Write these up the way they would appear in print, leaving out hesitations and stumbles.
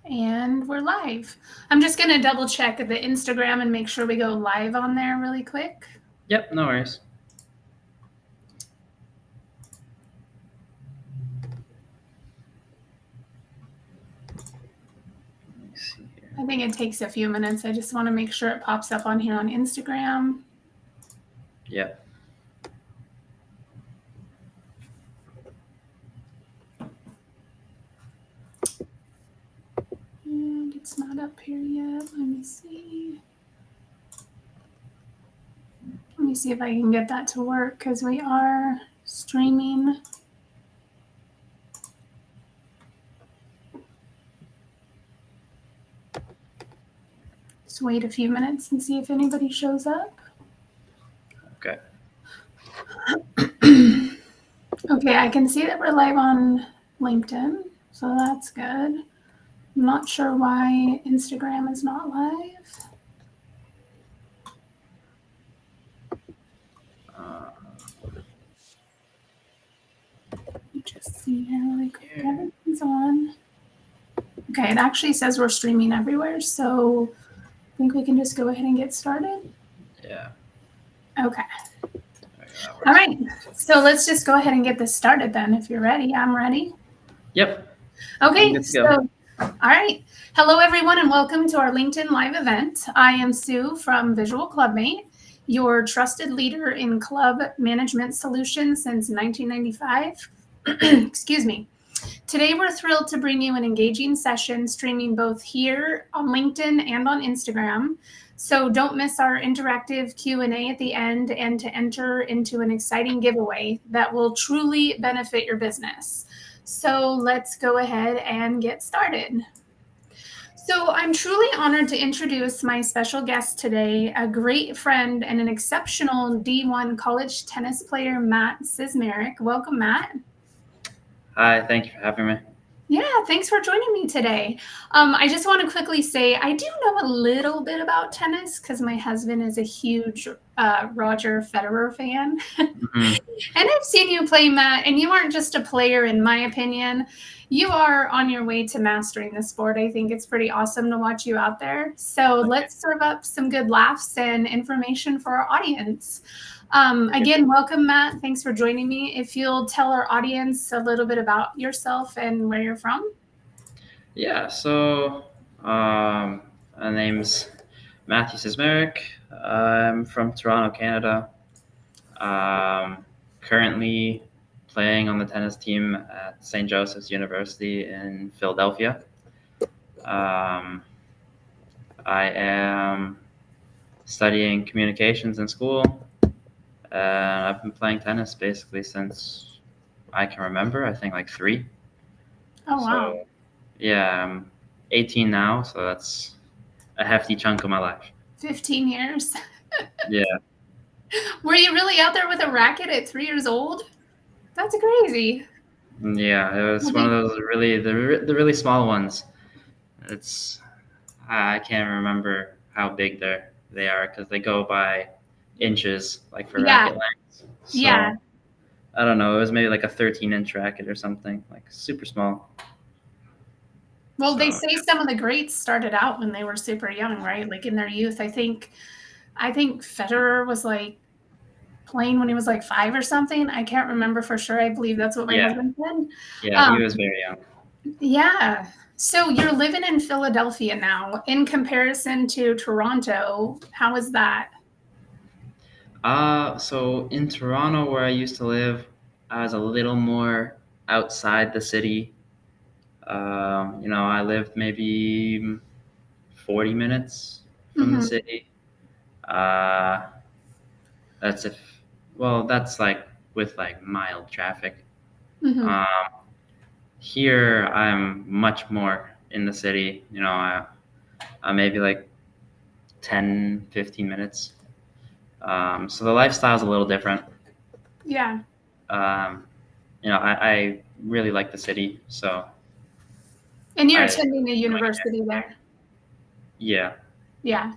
And we're live. I'm just going to double check the Instagram and make sure we go live on there really quick. Yep, no worries. Let me see here. I think it takes a few minutes. I just want to make sure it pops up on here on Instagram. Yep. And it's not up here yet. Let me see. Let me see if I can get that to work because we are streaming. Just wait a few minutes and see if anybody shows up. Okay. Okay, I can see that we're live on LinkedIn, so that's good. I'm not sure why Instagram is not live. Let me just see here really quick. Everything's on. Okay, it actually says we're streaming everywhere, so I think we can just go ahead and get started. Yeah. Okay. All right, so let's just go ahead and get this started then. If you're ready, I'm ready. Yep. Okay, so all right. Hello, everyone, and welcome to our LinkedIn Live event. I am Sue from Visual Clubmate, your trusted leader in club management solutions since 1995. Excuse me. Today, we're thrilled to bring you an engaging session streaming both here on LinkedIn and on Instagram. So don't miss our interactive Q&A at the end and to enter into an exciting giveaway that will truly benefit your business. So let's go ahead and get started. So I'm truly honored to introduce my special guest today, a great friend and an exceptional D1 college tennis player, Matt Cizmarik. Welcome, Matt. Hi, thank you for having me. Yeah, thanks for joining me today. I just want to quickly say I do know a little bit about tennis because my husband is a huge Roger Federer fan. Mm-hmm. And I've seen you play, Matt, and you aren't just a player, in my opinion. You are on your way to mastering the sport. I think it's pretty awesome to watch you out there. So let's serve up some good laughs and information for our audience. Again, welcome, Matt. Thanks for joining me. If you'll tell our audience a little bit about yourself and where you're from. Yeah, so my name's Matthew Cizmarik. I'm from Toronto, Canada. Currently playing on the tennis team at St. Joseph's University in Philadelphia. I am studying communications in school. I've been playing tennis basically since I can remember. I think like 3. Oh, wow. So, yeah, I'm 18 now, so that's a hefty chunk of my life. 15 years. Yeah. Were you really out there with a racket at 3 years old? That's crazy. Yeah, it was one of those the really small ones. I can't remember how big they are because they go by inches, like for racket lengths. So, yeah. I don't know. It was maybe like a 13-inch racket or something, like super small. Well, they say some of the greats started out when they were super young, right? Like in their youth. I think Federer was like playing when he was like 5 or something. I can't remember for sure. I believe that's what my husband said. Yeah, he was very young. Yeah. So you're living in Philadelphia now. In comparison to Toronto, how is that? So in Toronto, where I used to live, I was a little more outside the city. I lived maybe 40 minutes from the city. That's like with like mild traffic. Here I'm much more in the city. I'm maybe like 10, 15 minutes. So the lifestyle's a little different. Yeah. I really like the city, so. And you're attending a university there. Yeah. Yeah.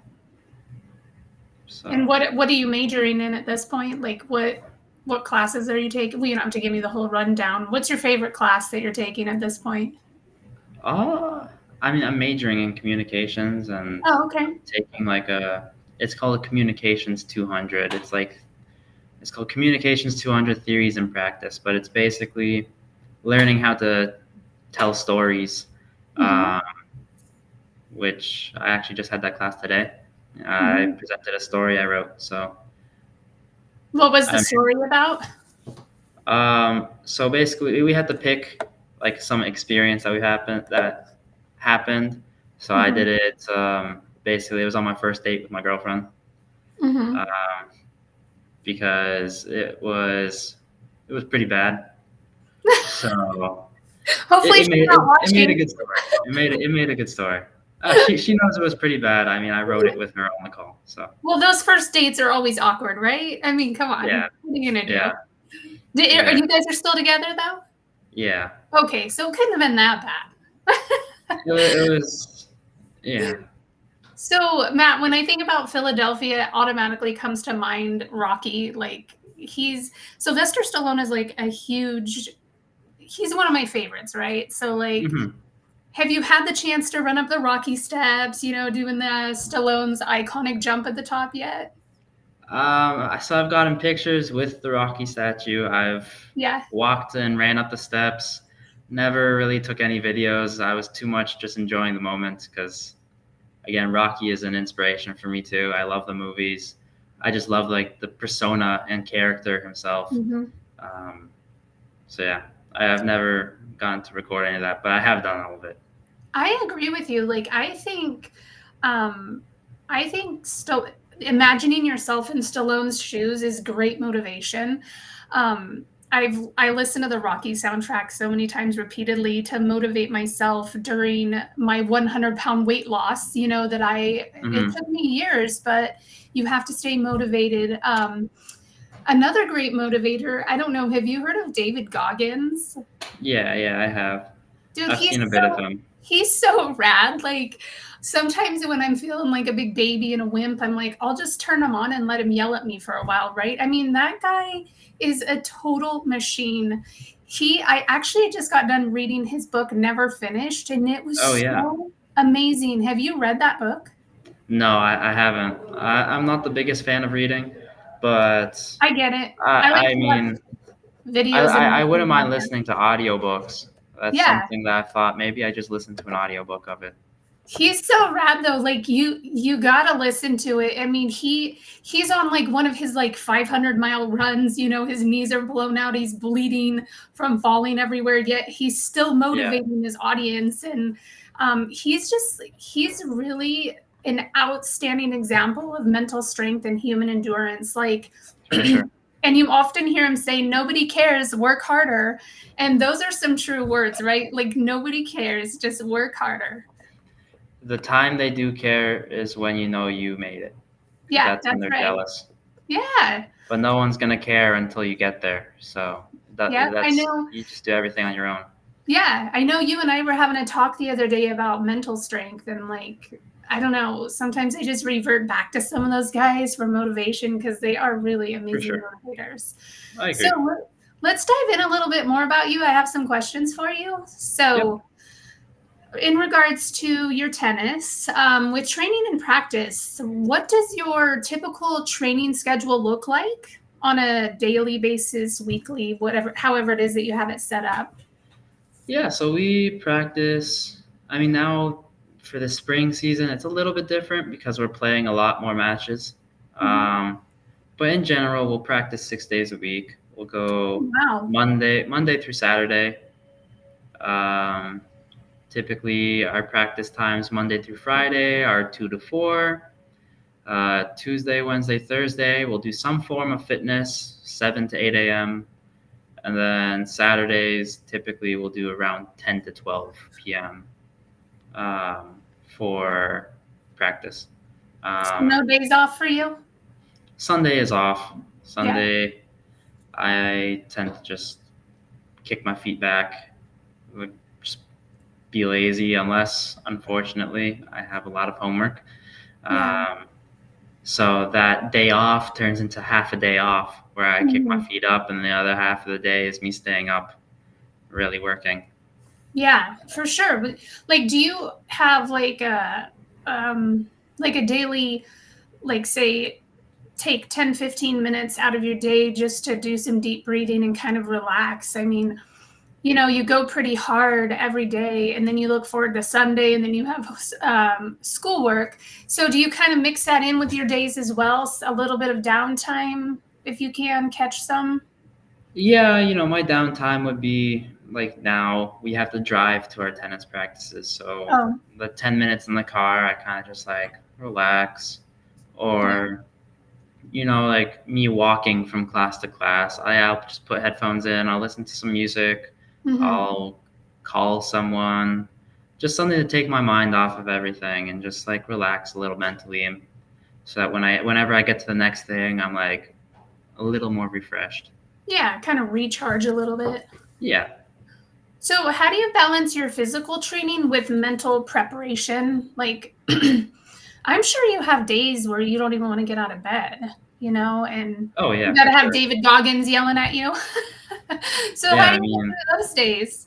So. And what are you majoring in at this point? Like what classes are you taking? Well, you don't have to give me the whole rundown. What's your favorite class that you're taking at this point? I mean, I'm majoring in communications and Oh, okay. taking it's called a Communications 200. It's called Communications 200 Theories and Practice, but it's basically learning how to tell stories, Hmm. um, which I actually just had that class today. I Hmm. presented a story I wrote. So, What was the I story about? so basically, we had to pick like some experience that happened. So I Hmm. did it. Basically, it was on my first date with my girlfriend. Hmm. Um, because it was pretty bad. So Hopefully she's not it made a watching. good story. It made a good story. She knows it was pretty bad. I mean, I wrote it with her on the call. So Well, those first dates are always awkward, right? I mean, come on. yeah, What are you gonna do? yeah, Are you exactly. guys are still together though? Yeah, Okay, so it couldn't have been that bad. it was. Yeah. So, Matt, when I think about Philadelphia, it automatically comes to mind Rocky. Like he's Sylvester Stallone is like a huge he's one of my favorites, right? So like Hmm. have you had the chance to run up the Rocky steps, doing the Stallone's iconic jump at the top yet? So I've gotten pictures with the Rocky statue. I've Yeah. walked and ran up the steps. Never really took any videos. I was too much just enjoying the moment because, again, Rocky is an inspiration for me too. I love the movies. I just love like the persona and character himself. Hmm. Um, so yeah, I have never gotten to record any of that, but I have done all of it. I agree with you. Like um I think still imagining yourself in Stallone's shoes is great motivation. I listened to the Rocky soundtrack so many times repeatedly to motivate myself during my 100-pound weight loss. It Hmm. took me years, but you have to stay motivated. Another great motivator, I don't know, have you heard of David Goggins? Yeah, yeah, I have. Dude, I've seen a bit of him. he's so rad. Like sometimes when I'm feeling like a big baby and a wimp, I'm like, I'll just turn him on and let him yell at me for a while, right? I mean, that guy is a total machine. I actually just got done reading his book, Never Finished, and it Oh was yeah. so amazing. Have you read that book? No, I haven't. I'm not the biggest fan of reading, but I get it. I like I to watch mean, videos and I listen to wouldn't mind podcasts. listening to audiobooks. That's Yeah. something that I thought maybe I just listened to an audiobook of it. He's so rad though. Like you gotta listen to it. I mean, he's on like one of his like 500-mile runs. His knees are blown out. He's bleeding from falling everywhere. Yet he's still Yeah, motivating his audience, and he's really an outstanding example of mental strength and human endurance. Like, for sure. and you often hear him say, "Nobody cares. Work harder," and those are some true words, right? Like nobody cares. Just work harder. The time they do care is when you know you made it, because Yeah, that's when that's they're right. jealous. Yeah. But no one's gonna care until you get there. So Yeah, I that's know. you just do everything on your own. Yeah, I know you and I were having a talk the other day about mental strength and like I don't know, sometimes I just revert back to some of those guys for motivation because they are really For amazing sure, motivators. I So agree. let's dive in a little bit more about you. I have some questions for you. Yep. So, in regards to your tennis, with training and practice, what does your typical training schedule look like on a daily basis, weekly, whatever, however it is that you have it set up? Yeah, so we practice. I mean, now for the spring season, it's a little bit different because we're playing a lot more matches. Mhm. Um, but in general, we'll practice 6 days a week. We'll go Wow. Monday through Saturday. Um, Typically, our practice times Monday through Friday are 2 to 4. Tuesday, Wednesday, Thursday, we'll do some form of fitness, 7 to 8 a.m. And then Saturdays, typically, we'll do around 10 to 12 p.m. For practice. So Um, no days off for you? Sunday is off. Yeah. Sunday, I tend to just kick my feet back, like, just be lazy, unless, unfortunately, I have a lot of homework. Yeah. Um, so that day off turns into half a day off where I kick my Mhm. feet up, and the other half of the day is me staying up, really working. Yeah, for sure. But like, do you have like a daily, like say, take 10, 15 minutes out of your day just to do some deep breathing and kind of relax? I mean, you go pretty hard every day and then you look forward to Sunday and then you have schoolwork. So do you kind of mix that in with your days as well? A little bit of downtime if you can catch some? Yeah, my downtime would be like now we have to drive to our tennis practices. So Oh, the 10 minutes in the car, I kind of just like relax. yeah. Or, like me walking from class to class, I'll just put headphones in, I'll listen to some music, Mm-hmm. I'll call someone, just something to take my mind off of everything and just like relax a little mentally. And so that whenever I get to the next thing, I'm like a little more refreshed. Yeah, kind of recharge a little bit. Yeah. So, how do you balance your physical training with mental preparation? Like, I'm sure you have days where you don't even want to get out of bed, and Oh you yeah, got for to have sure. David Goggins yelling at you. So, Yeah, how do I you get mean, through those days?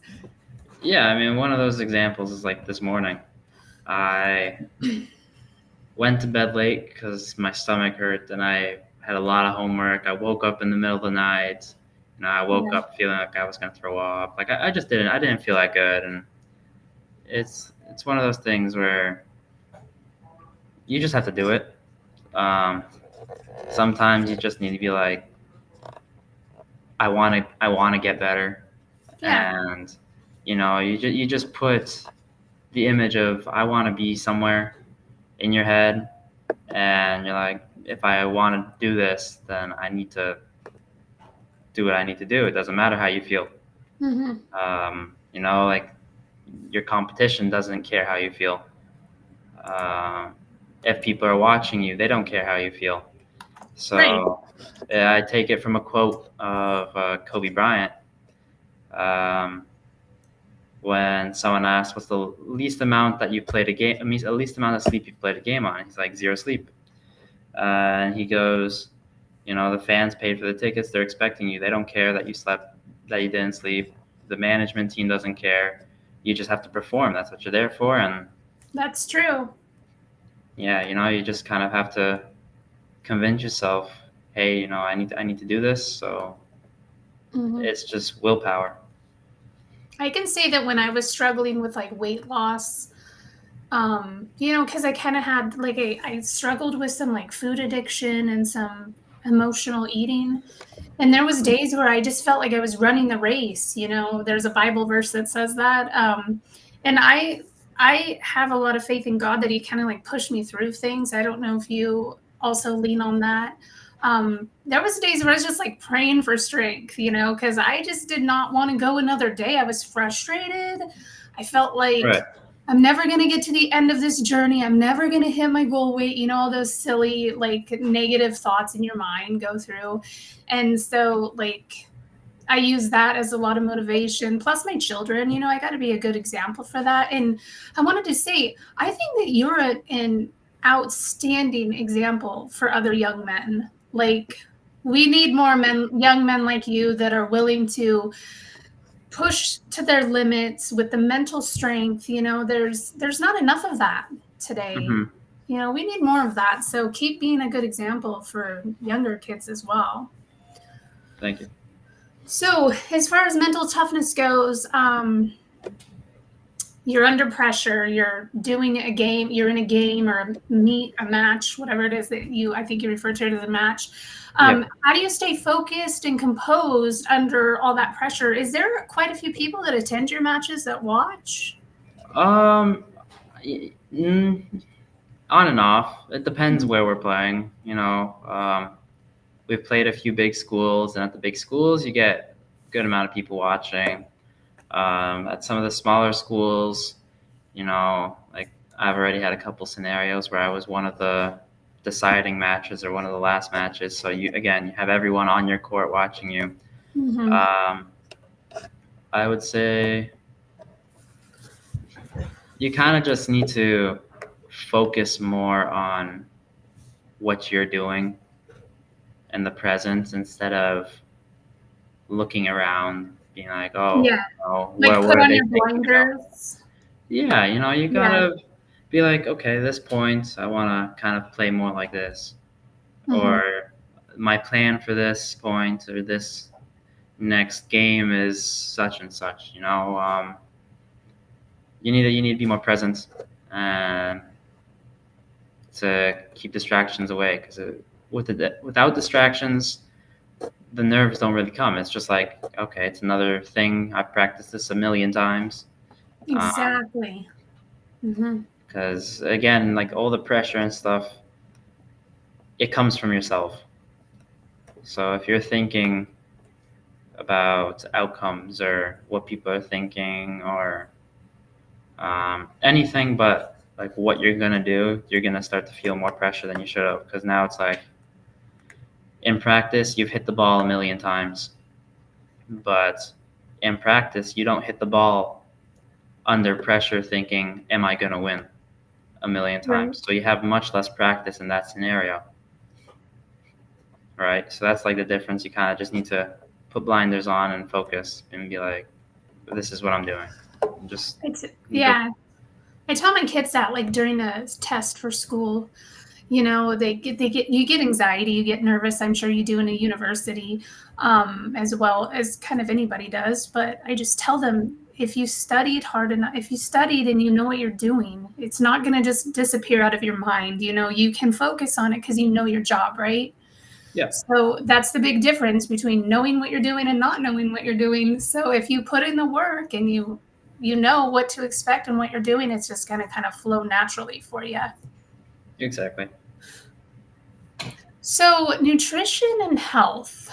one of those examples is like this morning. I went to bed late because my stomach hurt and I had a lot of homework. I woke up in the middle of the night. I woke Yeah. up feeling like I was gonna throw up. Like I just didn't feel that good, and it's one of those things where you just have to do it. Um, Sometimes you just need to be like, I want to get better, Yeah. and you just put the image of I want to be somewhere in your head, and you're like, if I want to do this, then I need to do what I need to do. It doesn't matter how you feel. Hmm. Like your competition doesn't care how you feel. Um, if people are watching you, they don't care how you feel. Right. So yeah, I take it from a quote of Kobe Bryant. Um, when someone asks, "What's the least amount that you played a game? I mean, the least amount of sleep you've played a game on?" He's like, "Zero sleep." And he goes, the fans paid for the tickets. They're expecting you. They don't care that you slept, that you didn't sleep. The management team doesn't care. You just have to perform. That's what you're there for. And That's true. yeah, you just kind of have to convince yourself, hey, I need to do this. So Hmm. it's just willpower. I can say that when I was struggling with like weight loss, because I kind of had like I struggled with some like food addiction and some emotional eating. And there was days where I just felt like I was running the race. There's a Bible verse that says that. And I have a lot of faith in God that He kind of like pushed me through things. I don't know if you also lean on that. There was days where I was just like praying for strength, because I just did not want to go another day. I was frustrated. I felt like Right. I'm never going to get to the end of this journey. I'm never going to hit my goal weight. All those silly, like negative thoughts in your mind go through. And so, like, I use that as a lot of motivation. Plus, my children, I got to be a good example for that. And I wanted to say, I think that you're an outstanding example for other young men. Like, we need more young men like you that are willing to push to their limits with the mental strength. There's not enough of that today. Hmm. We need more of that. So keep being a good example for younger kids as well. Thank you. So as far as mental toughness goes, you're under pressure, you're doing a game, you're in a game or a match, whatever it is that I think you refer to it as a match. Yep. How do you stay focused and composed under all that pressure? Is there quite a few people that attend your matches that watch? Um, mm, on and off. It depends where we're playing. We've played a few big schools, and at the big schools, you get a good amount of people watching. At some of the smaller schools, like I've already had a couple scenarios where I was one of the deciding matches or one of the last matches. So you have everyone on your court watching you. Mm-hmm. Um, I would say you kind of just need to focus more on what you're doing in the present instead of looking around being like, Yeah. Like what put are on they your thinking about? blinders. Yeah, you Yeah. gotta be like, okay, this point, I want to kind of play more like this, Hmm. or my plan for this point or this next game is such and such. You need to be more present and to keep distractions away because without distractions, the nerves don't really come. It's just like, okay, it's another thing. I've practiced this a million times. Exactly. Hmm. Because again, like all the pressure and stuff, it comes from yourself. So if you're thinking about outcomes or what people are thinking or anything but like what you're gonna do, you're gonna start to feel more pressure than you should have. Because now it's like in practice, you've hit the ball a million times, but in practice, you don't hit the ball under pressure thinking, "Am I gonna win?" a million Right. times. So you have much less practice in that scenario, right? So that's like the difference. You kind of just need to put blinders on and focus and be like, "This is what I'm doing." Just go. Yeah. I tell my kids that like during a test for school, you get anxiety, you get nervous. I'm sure you do in a university, as well as kind of anybody does. But I just tell them if you studied hard enough, if you studied and you know what you're doing, it's not going to just disappear out of your mind. You can focus on it because you know your job, right? Yeah, So that's the big difference between knowing what you're doing and not knowing what you're doing. So if you put in the work and you know what to expect and what you're doing, it's just going to kind of flow naturally for you. exactly. So nutrition and health.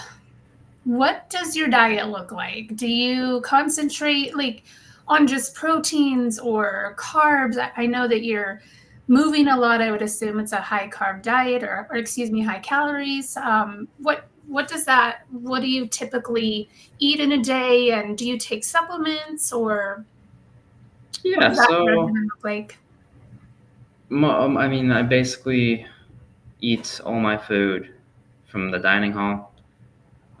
What does your diet look like? Do you concentrate like on just proteins or carbs? I know that you're moving a lot. I would assume it's a high carb diet or excuse me, high calories. What does that? What do you typically eat in a day? And do you take supplements or what Yeah, does that so regimen look like? I mean, I basically eat all my food from the dining hall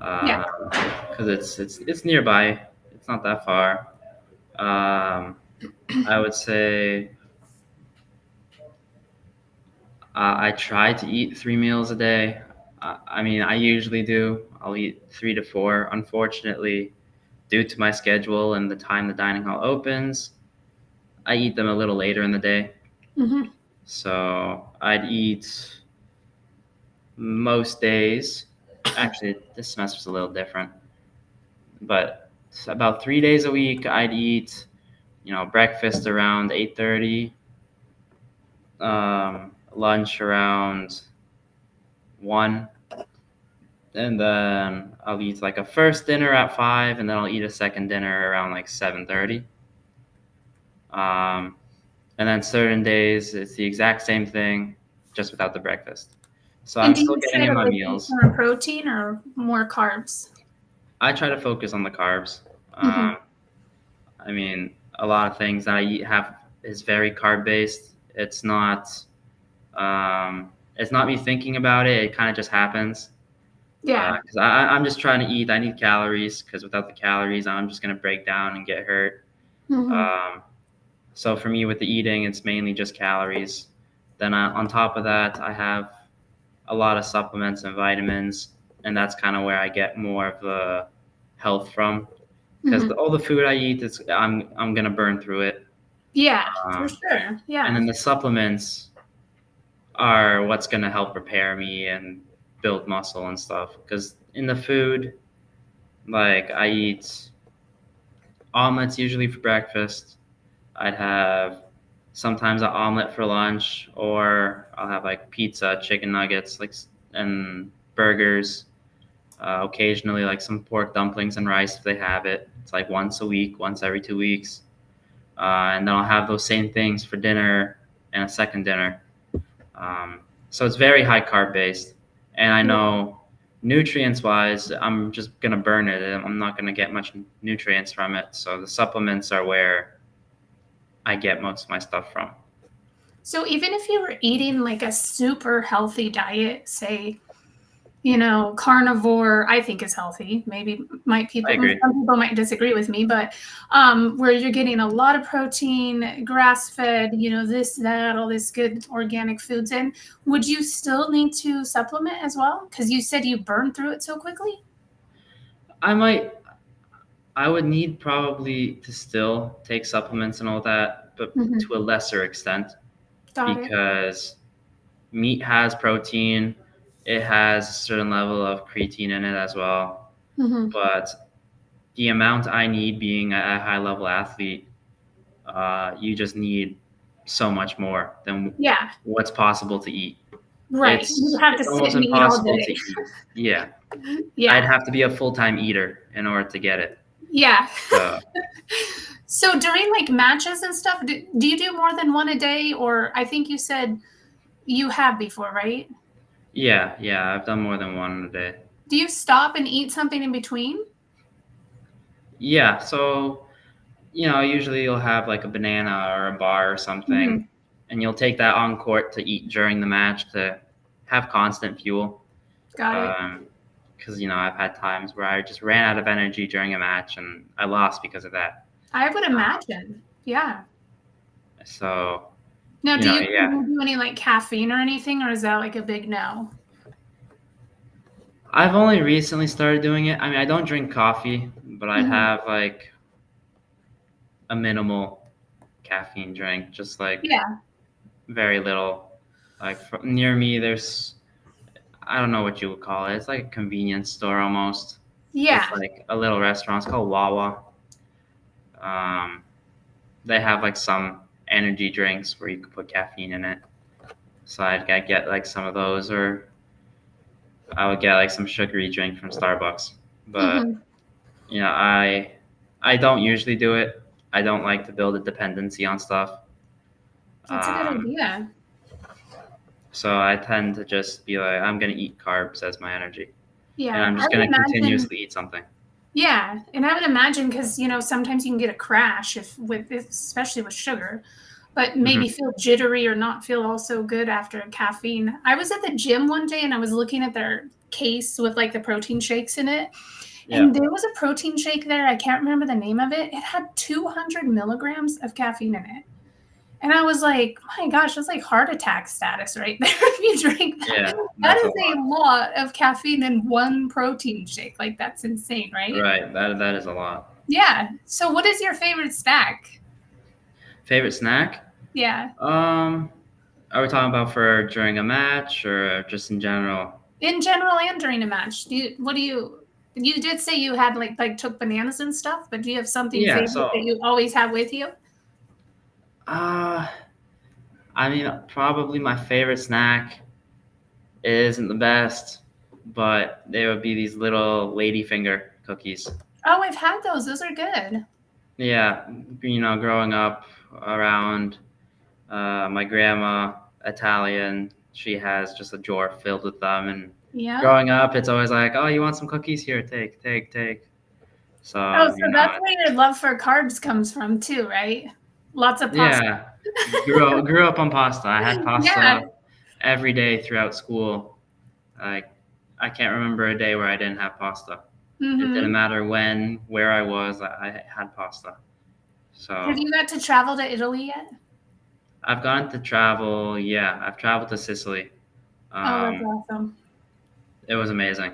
Yeah. because it's nearby. It's not that far. I would say I try to eat 3 meals a day. I mean, I usually do. I'll eat 3 to 4. Unfortunately, due to my schedule and the time the dining hall opens, I eat them a little later in the day. Hmm. So I'd eat most days. Actually, this semester's a little different, but about 3 days a week, I'd eat, breakfast around 8:30, lunch around 1, and then I'll eat like a first dinner at 5, and then I'll eat a second dinner around like 7:30. Um, and then certain days it's the exact same thing, just without the breakfast. So And I'm do still you getting try in to my like eat meals. more protein or more carbs? I try to focus on the carbs. Hmm. Um, I mean, a lot of things that I eat have is very carb based. It's not me thinking about it. It kind of just happens. Yeah. Because I'm just trying to eat. I need calories because without the calories, I'm just gonna break down and get hurt. Hmm. Um, so for me, with the eating, it's mainly just calories. Then on top of that, I have a lot of supplements and vitamins, and that's kind of where I get more of the health from. Because Hmm. all the food I eat, I'm gonna burn through it. Yeah, for Um, sure. and Yeah. then the supplements are what's gonna help repair me and build muscle and stuff. Because in the food, like I eat omelets usually for breakfast. I'd have sometimes an omelet for lunch, or I'll have like pizza, chicken nuggets, and burgers. Occasionally, like some pork dumplings and rice if they have it. It's like once a week, once every 2 weeks, and then I'll have those same things for dinner and a second dinner. So it's very high carb based, and I Yeah. know nutrients wise, I'm just gonna burn it. And I'm not gonna get much nutrients from it. So the supplements are where I get most of my stuff from. So even if you were eating like a super healthy diet, say carnivore, I think is healthy. Maybe I agree. some people might disagree with me, but where you're getting a lot of protein, grass fed, this, that, all this good organic foods in, would you still need to supplement as well? Because you said you burn through it so quickly. I would need probably to still take supplements and all that, but Mm-hmm. to a lesser extent, Got it. because meat has protein, it has a certain level of creatine in it as well. Mm-hmm. But the amount I need being a high level athlete, you just need so much more than Yeah. what's possible to eat. Right. You have to It's sit almost and eat all impossible day. to eat. Yeah. I'd Yeah. have to be a full-time eater in order to get it. Yeah. So So during like matches and stuff, do you do more than one a day? Or I think you said you have before, right? yeah, I've done more than one a day. Do you stop and eat something in between? Yeah, so usually you'll have like a banana or a bar or something, Mm-hmm. and you'll take that on court to eat during the match to have constant fuel. Got it. Because I've had times where I just ran out of energy during a match and I lost because of that. I would Um, imagine. Yeah. so Now, do you yeah, do any like caffeine or anything, or is that like a big no? I've only recently started doing it. I mean, I don't drink coffee, but I Mm-hmm. have like a minimal caffeine drink, just like Yeah. very little. Like near me, there's I don't know what you would call it. It's like a convenience store almost. It's Yeah. like a little restaurant. It's called Wawa. Um, they have like some energy drinks where you can put caffeine in it. So I'd get like some of those, or I would get like some sugary drink from Starbucks. But Mm-hmm. I don't usually do it. I don't like to build a dependency on stuff. That's a good Um, idea. so I tend to just be like, I'm gonna eat carbs as my energy, and Yeah. I'm I just would gonna imagine. continuously eat something. Yeah, and I would imagine because sometimes you can get a crash especially with sugar, but maybe Hmm. feel jittery or not feel all so good after caffeine. I was at the gym one day and I was looking at their case with like the protein shakes in it, and Yeah. there was a protein shake there. I can't remember the name of it. It had 200 milligrams of caffeine in it. And I was like, my gosh, that's like heart attack status right there if you drink that. Yeah, That that's a is a lot. lot of caffeine in one protein shake. Like, that's insane, right? Right. That is a lot. Yeah. So what is your favorite snack? Favorite snack? Yeah. Um, are we talking about for during a match or just in general? In general and during a match. You did say you had like took bananas and stuff, but do you have something Yeah. favorite that So, you always have with you? uh, I mean, probably my favorite snack isn't the best, but they would be these little ladyfinger cookies. Oh, I've had those. Those are good. Yeah, growing up around my grandma, Italian, she has just a drawer filled with them. And Yeah. growing up, it's always like, oh, you want some cookies? Here, take. Oh, So, so that's where your love for carbs comes from too, right? Lots of pasta. yeah, grew up on pasta. I had Yeah. pasta every day throughout school. Like, I can't remember a day where I didn't have pasta. It didn't Mm-hmm. matter when, where I was, I had pasta. Have So you got to travel to Italy yet? I've gone to travel. Yeah, I've traveled to Sicily. Oh, that's Um, awesome. it was amazing.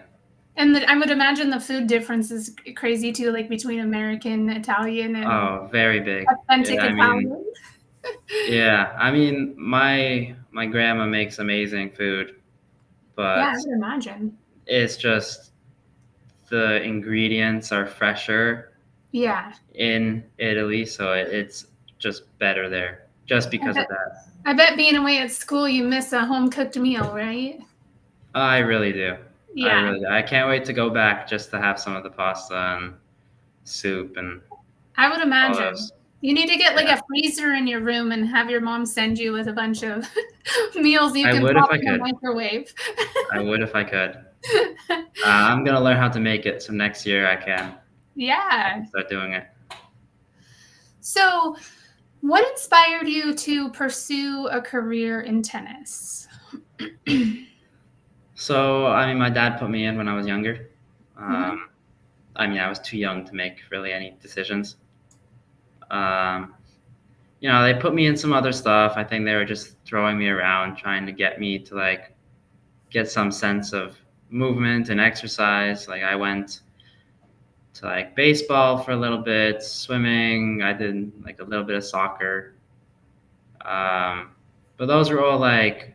And I would imagine the food difference is crazy too, like between American, Italian, and Oh, very big. authentic I mean, Italian. yeah. I mean, my grandma makes amazing food, Yeah, I but would imagine. it's just the ingredients are fresher Yeah. in Italy, so it's just better there, just I because bet, of that. I bet being away at school, you miss a home cooked meal, right? I really do. I Yeah, really do. I can't wait to go back just to have some of the pasta and soup and I would all imagine. those. You need to get like Yeah, a freezer in your room and have your mom send you with a bunch of meals you I can would if pop I in the could. microwave. I would if I could. I'm gonna learn how to make it, so next year I Yeah. can start doing it. So, what inspired you to pursue a career in tennis? So, I mean, my dad put me in when I was younger. Mm-hmm. I mean, I was too young to make really any decisions. Um, they put me in some other stuff. I think they were just throwing me around, trying to get me to like get some sense of movement and exercise. Like I went to like baseball for a little bit, swimming. I did like a little bit of soccer. Um, but those were all like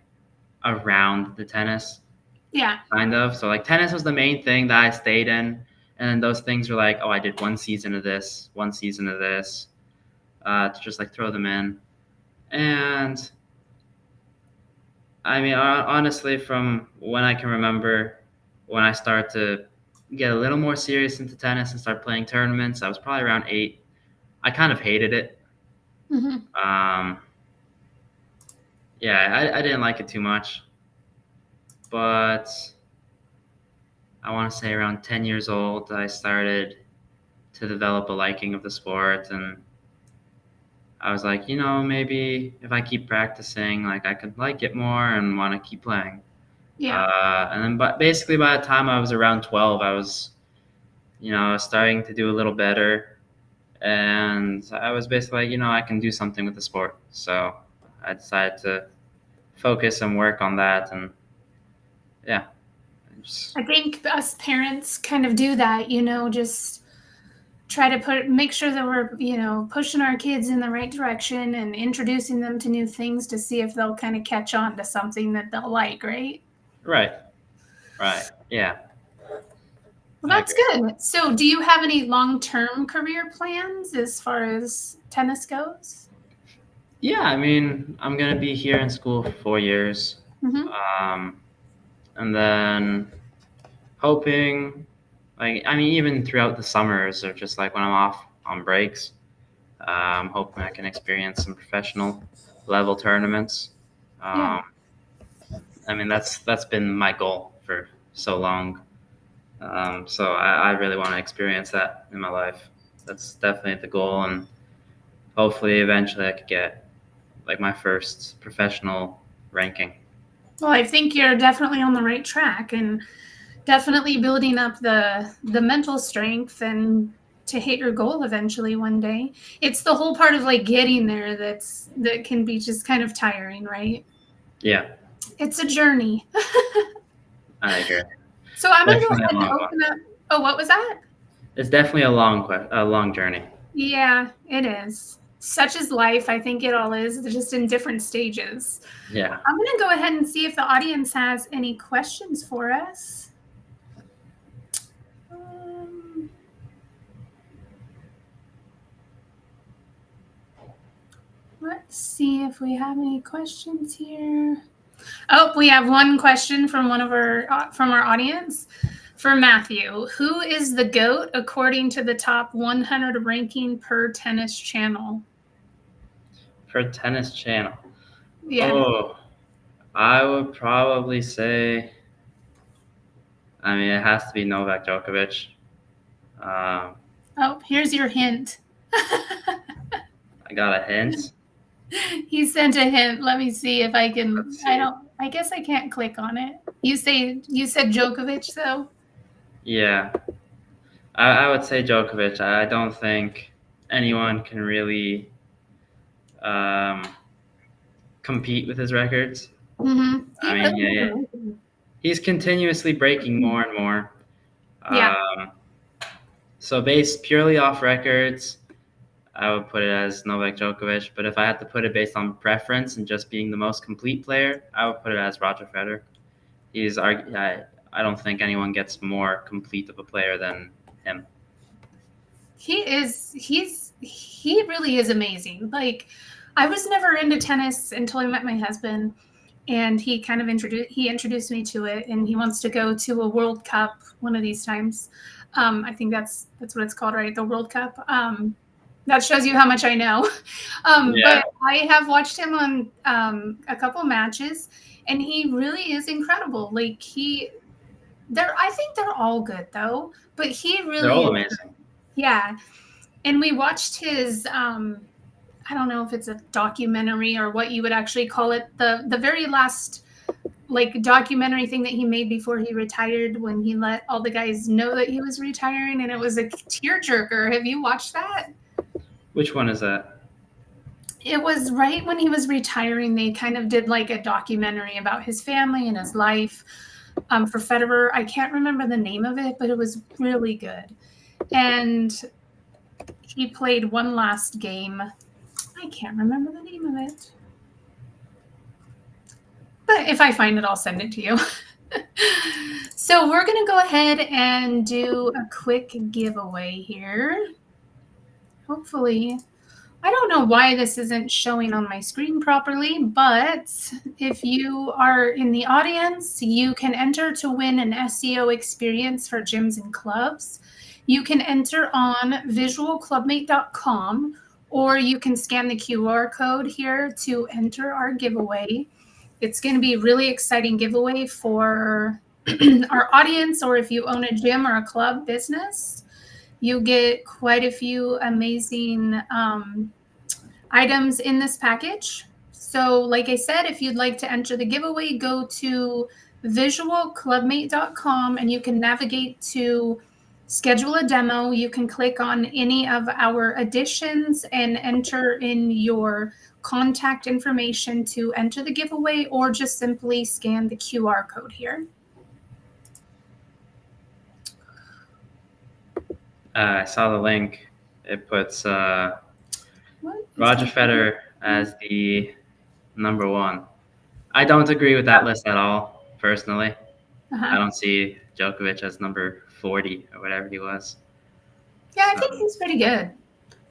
around the tennis, Yeah. kind of. So like tennis was the main thing that I stayed in, and then those things were like, oh, I did one season of this, one season of this, to just like throw them in. And I mean, honestly, from when I can remember, when I started to get a little more serious into tennis and start playing tournaments, I was probably around 8. I kind of hated it. Mm-hmm. Um, yeah, I didn't like it too much, but I want to say around 10 years old, I started to develop a liking of the sport, and I was like, maybe if I keep practicing, like I could like it more and want to keep playing. Yeah. And then, but basically, by the time I was around 12, I was, starting to do a little better, and I was basically like, I can do something with the sport. So I decided to focus and work on that, and yeah, just, I think us parents kind of do that, just try to make sure that we're, pushing our kids in the right direction and introducing them to new things to see if they'll kind of catch on to something that they'll like, right? right, right, yeah, Well, I that's agree. good. So, do you have any long-term career plans as far as tennis goes? Yeah, I mean, I'm gonna be here in school for 4 years, Mm-hmm. um, and then hoping, like, I mean, even throughout the summers or just like when I'm off on breaks, I'm hoping I can experience some professional level tournaments. Yeah. Um, I mean, that's been my goal for so long. So I really want to experience that in my life. That's definitely the goal, and hopefully, eventually, I could get like my first professional ranking. Well, I think you're definitely on the right track and definitely building up the mental strength and to hit your goal eventually one day. It's the whole part of like getting there that can be just kind of tiring, right? Yeah, It's a journey. I agree. So I'm going to go Definitely a ahead and long one. open up. Oh, what was that? It's definitely a long journey. Yeah, it is. Such is life. I think it all is. They're just in different stages. Yeah. I'm going to go ahead and see if the audience has any questions for us. Let's see if we have any questions here. Oh, we have one question from from our audience for Matthew. Who is the GOAT according to the top 100 ranking per tennis channel? For Tennis Channel. Yeah. Oh, I would probably say, I mean, it has to be Novak Djokovic. Um, Oh, here's your hint. I got a hint. He sent a hint. Let me see if I can. Let's see. I guess I can't click on it. You said Djokovic though? Yeah, I would say Djokovic. I don't think anyone can really um, compete with his records. Mm-hmm. I He mean, really yeah, is. he's continuously breaking more and more. Yeah. Um, so based purely off records, I would put it as Novak Djokovic. But if I had to put it based on preference and just being the most complete player, I would put it as Roger Federer. I don't think anyone gets more complete of a player than him. He really is amazing. Like I was never into tennis until I met my husband and he kind of introduced me to it and he wants to go to a World Cup one of these times. I think that's what it's called, right? The World Cup. That shows you how much I know. Yeah, But I have watched him on a couple matches and he really is incredible. Like I think they're all good though, but he they're really all is. amazing. Yeah. And we watched his I don't know if it's a documentary or what you would actually call it, the very last like documentary thing that he made before he retired, when he let all the guys know that he was retiring, and it was a tearjerker. Have you watched that? Which one is that? It was right when he was retiring. They kind of did like a documentary about his family and his life, for Federer. I can't remember the name of it, but it was really good. And he played one last game. I can't remember the name of it, but if I find it, I'll send it to you. So we're going to go ahead and do a quick giveaway here. Hopefully, I don't know why this isn't showing on my screen properly, but if you are in the audience, you can enter to win an SEO experience for gyms and clubs. You can enter on visualclubmate.com, or you can scan the QR code here to enter our giveaway. It's going to be a really exciting giveaway for our audience, or if you own a gym or a club business, you get quite a few amazing items in this package. So like I said, if you'd like to enter the giveaway, go to visualclubmate.com and you can navigate to schedule a demo. You can click on any of our additions and enter in your contact information to enter the giveaway, or just simply scan the QR code here. I saw the link. It puts Roger Federer as the number one. I don't agree with that list at all, personally. I don't see Djokovic as number 40 or whatever he was. Yeah, I think he's pretty good.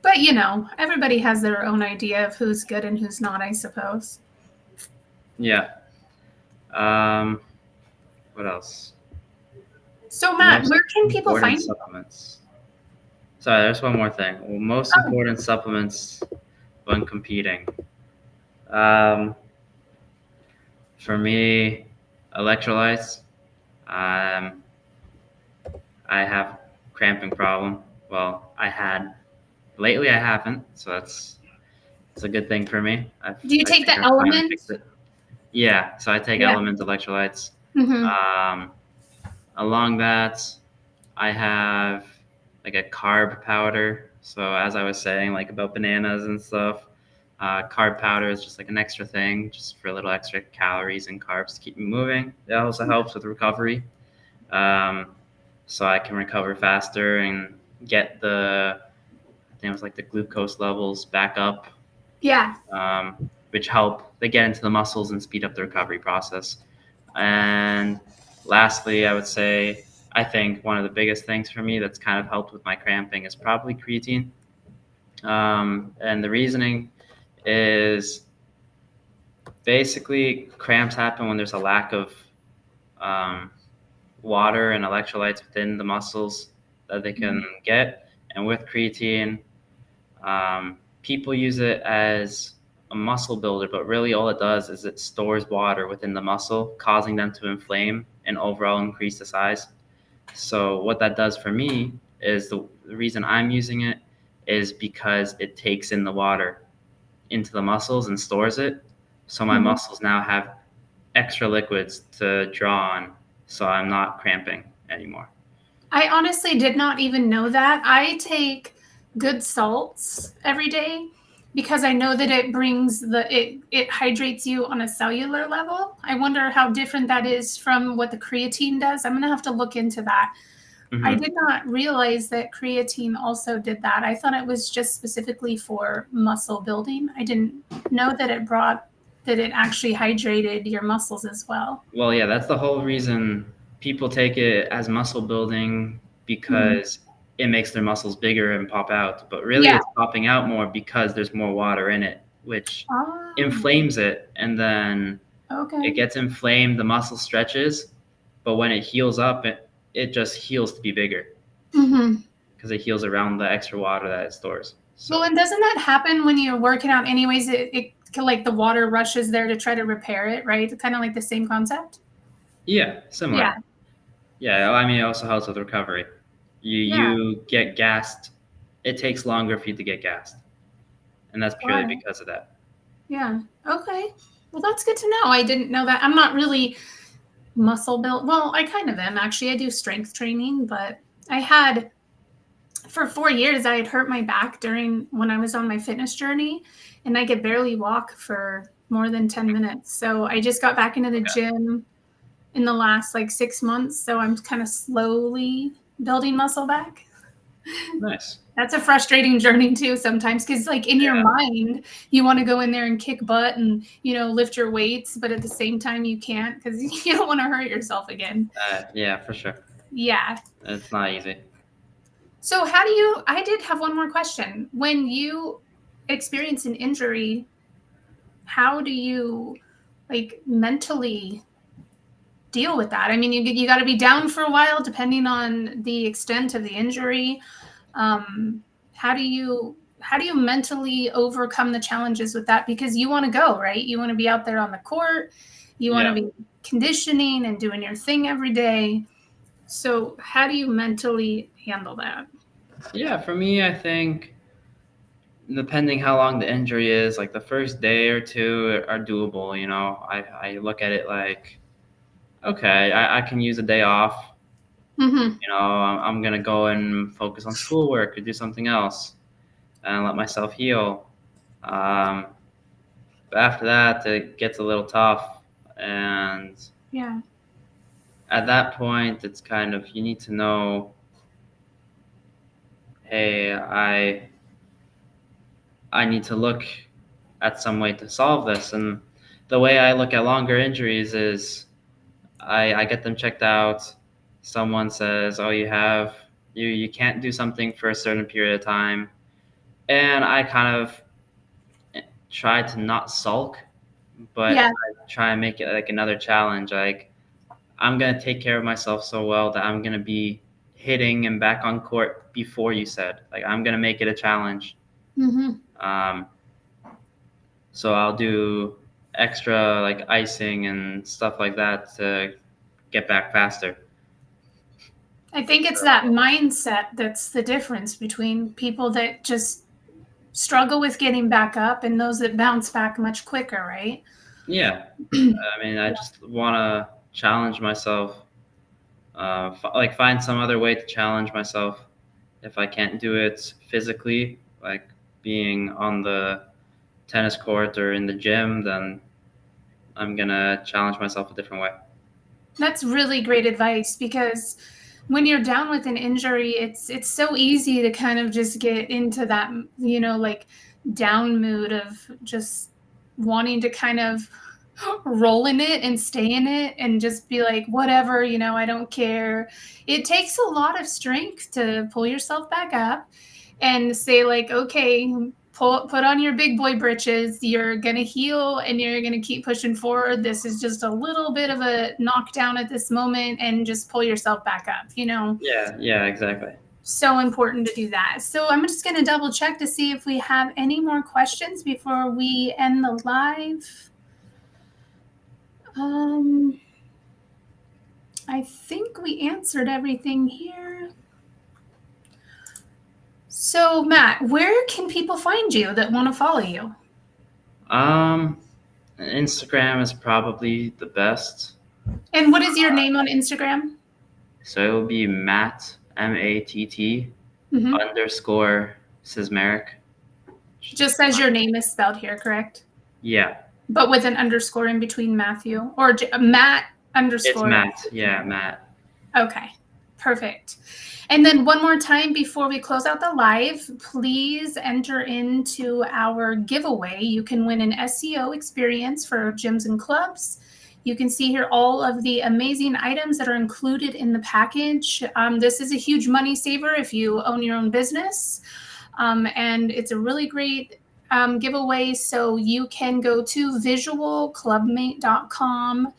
But, you know, everybody has their own idea of who's good and who's not, I suppose. Yeah. What else? So, Matt, where can people find supplements? Sorry, there's one more thing. Well, most important supplements when competing. For me, electrolytes. I have cramping problem. Well, I had. Lately, I haven't, so it's a good thing for me. Do you take the Element? Yeah, so I take Element electrolytes. Along that, I have like a carb powder. So as I was saying, like about bananas and stuff, carb powder is just like an extra thing, just for a little extra calories and carbs to keep me moving. It also helps with recovery. So I can recover faster and get I think it was like the glucose levels back up. Yeah. Which help they get into the muscles and speed up the recovery process. And lastly, I would say, I think one of the biggest things for me that's kind of helped with my cramping is probably creatine. And the reasoning is basically cramps happen when there's a lack of water and electrolytes within the muscles that they can get. And with creatine, people use it as a muscle builder, but really all it does is it stores water within the muscle, causing them to inflame and overall increase the size. So what that does for me is the reason I'm using it is because it takes in the water into the muscles and stores it. So my muscles now have extra liquids to draw on, so I'm not cramping anymore. I honestly did not even know that. I take good salts every day because I know that it brings it hydrates you on a cellular level. I wonder how different that is from what the creatine does. I'm going to have to look into that. I did not realize that creatine also did that. I thought it was just specifically for muscle building. I didn't know that it actually hydrated your muscles as well. Well, yeah, that's the whole reason people take it as muscle building, because it makes their muscles bigger and pop out. But really, it's popping out more because there's more water in it, which inflames it. And then it gets inflamed, the muscle stretches. But when it heals up, it just heals to be bigger. Because it heals around the extra water that it stores. So. Well, and doesn't that happen when you're working out anyways? It like the water rushes there to try to repair it, right? It's kind of like the same concept. Yeah, similar. Yeah, I mean, it also helps with recovery. You get gassed. It takes longer for you to get gassed. And that's purely because of that. Yeah. Okay. Well, that's good to know. I didn't know that. I'm not really muscle built. Well, I kind of am actually. I do strength training, but I had for 4 years I had hurt my back during when I was on my fitness journey, and I could barely walk for more than 10 minutes. So I just got back into the gym in the last like 6 months, so I'm kind of slowly building muscle back. Nice. That's a frustrating journey too sometimes, because like in your mind you want to go in there and kick butt and lift your weights, but at the same time you can't because you don't want to hurt yourself again. Yeah, for sure. Yeah. It's not easy. So I did have one more question. When you experience an injury, how do you like mentally deal with that? I mean, you got to be down for a while depending on the extent of the injury. How do you mentally overcome the challenges with that? Because you want to go, right? You want to be out there on the court. You want to be conditioning and doing your thing every day. So how do you mentally handle that? Yeah, for me, I think depending how long the injury is, like the first day or two are doable. I look at it like, okay, I can use a day off. Mm-hmm. I'm gonna go and focus on schoolwork or do something else and let myself heal. But after that, it gets a little tough, and Yeah. at that point, it's kind of you need to know, hey, I need to look at some way to solve this. And the way I look at longer injuries is I get them checked out. Someone says, oh, you can't do something for a certain period of time. And I kind of try to not sulk, but I try and make it like another challenge. Like, I'm going to take care of myself so well that I'm going to be hitting and back on court before you said. Like, I'm going to make it a challenge. Mm-hmm. So I'll do extra like icing and stuff like that to get back faster. I think it's that mindset that's the difference between people that just struggle with getting back up and those that bounce back much quicker, right? Yeah. I mean, I just want to challenge myself, like find some other way to challenge myself. If I can't do it physically, like being on the tennis court or in the gym, then I'm going to challenge myself a different way. That's really great advice, because when you're down with an injury, it's so easy to kind of just get into that, like down mood of just wanting to kind of roll in it and stay in it and just be like, whatever, I don't care. It takes a lot of strength to pull yourself back up and say like, okay, put on your big boy britches. You're going to heal and you're going to keep pushing forward. This is just a little bit of a knockdown at this moment, and just pull yourself back up, Yeah, exactly. So important to do that. So I'm just going to double check to see if we have any more questions before we end the live. I think we answered everything here. So Matt, where can people find you that want to follow you? Instagram is probably the best. And what is your name on Instagram? So it will be Matt, MATT _ Cizmarik. Just as your name is spelled here, correct? Yeah. But with an underscore in between Matthew, or Matt underscore. It's Matt. Yeah, Matt. Okay, perfect. And then one more time before we close out the live, please enter into our giveaway. You can win an SEO experience for gyms and clubs. You can see here all of the amazing items that are included in the package. This is a huge money saver if you own your own business. And it's a really great giveaway. So you can go to visualclubmate.com,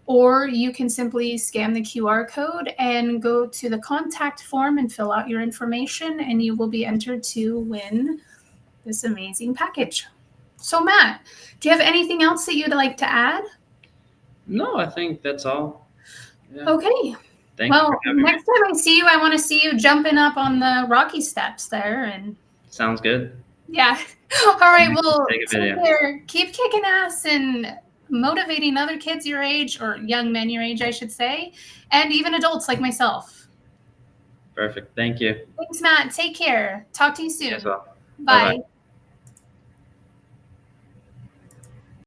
or you can simply scan the QR code and go to the contact form and fill out your information, and you will be entered to win this amazing package. So Matt, do you have anything else that you'd like to add? No, I think that's all. Yeah. Okay. Well, next time I see you, I want to see you jumping up on the Rocky steps there. And sounds good. Yeah. All right. Well, take care. Keep kicking ass and motivating other kids your age, or young men your age, I should say, and even adults like myself. Perfect. Thank you. Thanks, Matt. Take care. Talk to you soon. As well. Bye. Bye-bye.